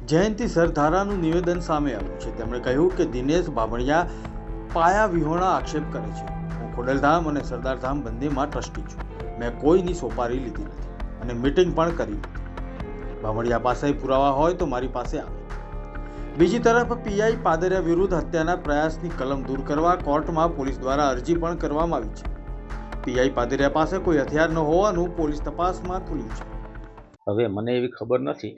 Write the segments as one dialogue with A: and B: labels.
A: જયંતિ સરધારાનું નિવેદન સામે આવ્યું છે। તેમણે કહ્યું કે દિનેશ બામણિયા પાયા વિહોણા આક્ષેપ કરે છે। હું ખોડલધામ અને સરદારધામ બંનેમાં ટ્રસ્ટી છું। મેં કોઈની સોપારી લીધી નથી અને મીટિંગ પણ કરી નથી। બામણિયા પાસે પુરાવા હોય તો મારી પાસે આવે। બીજી તરફ પીઆઈ પાદરિયા વિરુદ્ધ હત્યાના પ્રયાસની કલમ દૂર કરવા કોર્ટમાં પોલીસ દ્વારા અરજી પણ કરવામાં આવી છે। પીઆઈ પાદરિયા પાસે કોઈ હથિયાર ન હોવાનું પોલીસ તપાસમાં ખુલ્યું છે।
B: હવે મને એવી ખબર નથી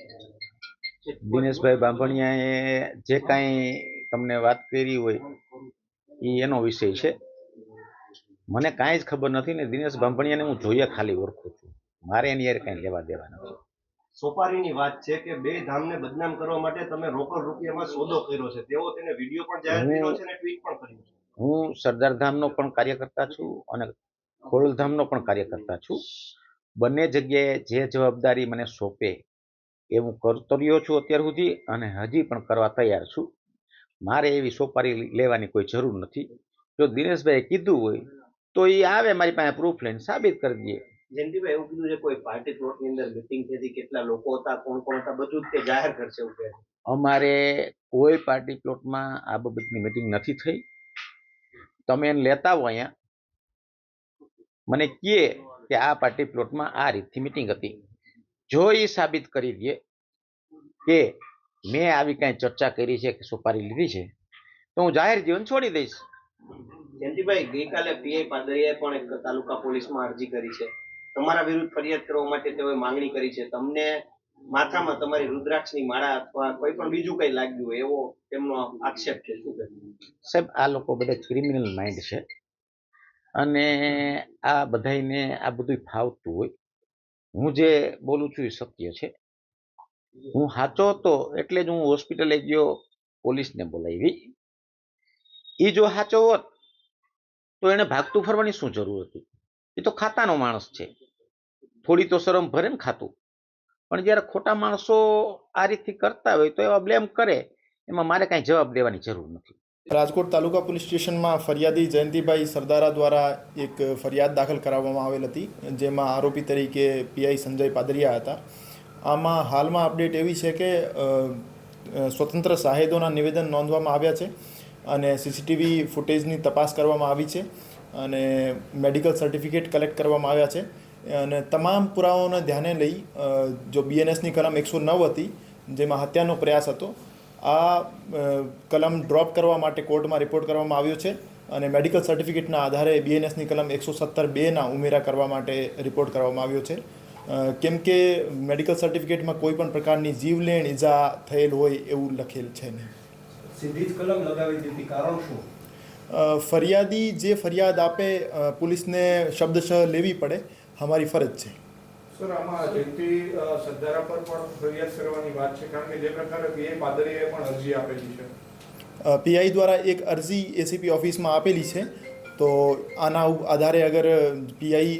B: દિનેશભાઈ બાંભણિયાએ જે કાંઈ તમને વાત કરી હોય એ એનો વિષય છે। મને કાંઈ જ ખબર નથી ને દિનેશ બાંભણિયાને હું જોઈએ ખાલી ઓળખું છું। મારે એની યાર કાંઈ લેવા દેવા નથી।
C: સોપારીની વાત છે કે બે ધામને બદનામ કરવા માટે તમે રોકડ રૂપિયામાં સોદો કર્યો છે, તેવો તેને વિડીયો પણ જાહેર કર્યો છે અને ટ્વીટ પણ કર્યું છે।
B: હું સરદારધામનો પણ કાર્યકર્તા છું અને ખોડલધામનો પણ કાર્યકર્તા છું। બંને જગ્યાએ જે જવાબદારી મને સોંપે એ હું કરતો રહ્યો છું અત્યાર સુધી અને હજી પણ કરવા તૈયાર છું। મારે એવી સોપારી લેવાની કોઈ જરૂર નથી। જો દિનેશભાઈએ કીધું હોય તો એ આવે મારી પાસે પ્રૂફ લઈને સાબિત કરી દે।
C: જયંતિભાઈ એવું કીધું છે કોઈ પાર્ટી પ્લોટની અંદર મીટિંગ થઈ હતી, કેટલા લોકો હતા, કોણ કોણ હતા, બધું જ તે જાહેર કરશે એવું કહે છે।
B: અમારે કોઈ પાર્ટી પ્લોટમાં આ બાબતની મીટિંગ નથી થઈ। તમે એને લેતા હો અહીંયા મને કહે કે આ પાર્ટી પ્લોટમાં આ રીતથી મીટિંગ હતી, જો એ સાબિત કરી દે કે મેં આવી કાંઈ ચર્ચા કરી છે કે સોપારી લીધી છે તો હું જાહેર જીવન છોડી દઈશ।
C: જયંતિભાઈ, ગઈકાલે પીઆઈ પાદરિયાએ પણ એક તાલુકા પોલીસમાં અરજી કરી છે, તમારા વિરુદ્ધ ફરિયાદ કરવા માટે તેઓએ માંગણી કરી છે। તમને માથામાં તમારી રુદ્રાક્ષની માળા અથવા કોઈ પણ બીજું કંઈ લાગ્યું હોય એવો તેમનો આક્ષેપ છે, શું કહે?
B: સાહેબ, આ લોકો બધા ક્રિમિનલ માઇન્ડ છે અને આ બધાને આ બધું ફાવતું હોય। હું જે બોલું છું એ સત્ય છે। હું સાચો હતો એટલે જ હું હોસ્પિટલે ગયો, પોલીસને બોલાવી। એ જો સાચો હોત તો એને ભાગતું ફરવાની શું જરૂર હતી? એ તો ખાતાનો માણસ છે, થોડી તો શરમ ભરે ને ખાતું। પણ જ્યારે ખોટા માણસો આ રીતથી કરતા હોય તો એવા બ્લેમ કરે, એમાં મારે કાંઈ જવાબ દેવાની જરૂર નથી।
D: રાજકોટ તાલુકા પોલીસ સ્ટેશનમાં ફરિયાદી જયંતિભાઈ સરદારા દ્વારા એક ફરિયાદ દાખલ કરાવવામાં આવેલ હતી, જેમાં આરોપી તરીકે પીઆઈ સંજય પાદરિયા હતા। આમાં હાલમાં અપડેટ એવી છે કે સ્વતંત્ર શાહેદોના નિવેદન નોંધવામાં આવ્યા છે અને સીસીટીવી ફૂટેજની તપાસ કરવામાં આવી છે અને મેડિકલ સર્ટિફિકેટ કલેક્ટ કરવામાં આવ્યા છે અને તમામ પુરાવાઓને ધ્યાને લઈ જો બીએનએસની કલમ 109 હતી જેમાં હત્યાનો પ્રયાસ હતો, આ કલમ ડ્રોપ કરવા માટે કોર્ટમાં રિપોર્ટ કરવામાં આવ્યો છે અને મેડિકલ સર્ટિફિકેટના આધારે બીએનએસની કલમ 117(2) ઉમેરા કરવા માટે રિપોર્ટ કરવામાં આવ્યો છે। કેમ કે મેડિકલ સર્ટિફિકેટમાં કોઈ પણ પ્રકારની જીવલેણ ઈજા થયેલ હોય એવું લખેલ છે નહીં।
C: સીધી જ કલમ લગાવી દીધી, કારણ શું?
D: ફરિયાદી જે ફરિયાદ આપે પોલીસને શબ્દશઃ લેવી પડે, અમારી ફરજ છે।
E: સર, આમાં જયંતિ સરદારા પર પણ ફરિયાદ કરવાની વાત છે, કારણ કે જે પ્રકારે પીઆઈ પાદરિયાએ પણ અરજી આપેલી છે।
D: પીઆઈ દ્વારા એક અરજી એસીપી ઓફિસમાં આપેલી છે, તો આના આધારે અગર પીઆઈ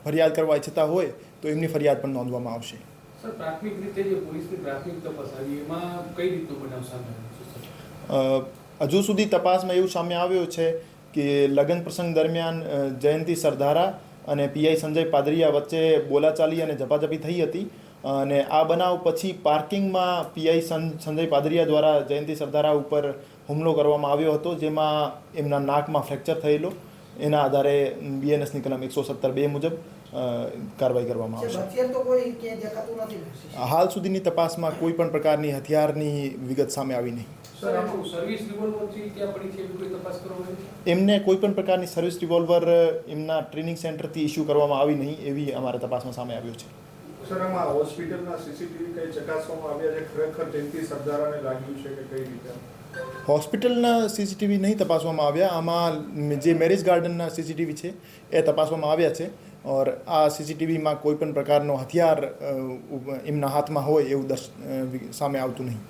D: ફરિયાદ કરવા ઈચ્છતા હોય તો એમની ફરિયાદ પણ નોંધવામાં આવશે।
F: સર, પ્રાથમિક રીતે જે પોલીસની પ્રાથમિક તપાસ આવી એમાં કઈ રીતનો બનાવ સામે આવ્યો છે?
D: હજુ સુધી તપાસમાં એવું સામે આવ્યું છે કે લગ્ન પ્રસંગ દરમિયાન જયંતિ સરદારા અને પીઆઈ સંજય પાદરિયા વચ્ચે બોલાચાલી અને ઝપાઝપી થઈ હતી અને આ બનાવ પછી પાર્કિંગમાં પીઆઈ સંજય પાદરિયા દ્વારા જયંતિ સરદારા ઉપર હુમલો કરવામાં આવ્યો હતો, જેમાં એમના નાકમાં ફ્રેક્ચર થયેલો। એના આધારે બીએનએસની કલમ 117(2) મુજબ કાર્યવાહી કરવામાં આવશે। હાલ સુધીની તપાસમાં કોઈ પણ પ્રકારની હથિયારની વિગત સામે આવી નહીં।
F: સર્વિસ રિવોલ્વરથી ક્યાં પડી છે એવી કોઈ તપાસ કરવામાં આવી?
D: એમને કોઈ પણ પ્રકારની સર્વિસ રિવોલ્વર એમના ટ્રેનિંગ સેન્ટરથી ઇસ્યુ કરવામાં આવી નહીં એવી અમારા તપાસમાં સામે આવ્યું છે।
E: સર, આમાં હોસ્પિટલના સીસીટીવી કઈ ચકાસવામાં આવ્યા છે? ખરેખર જયંતિ સરદારાને લાગ્યું છે કે કઈ રીતે?
D: હોસ્પિટલના સીસીટીવી નહીં તપાસવામાં આવ્યા, આમાં જે મેરેજ ગાર્ડનના સીસીટીવી છે એ તપાસવામાં આવ્યા છે ઓર આ સીસીટીવીમાં કોઈ પણ પ્રકારનો હથિયાર એમના હાથમાં હોય એવું સામે આવતું નહીં।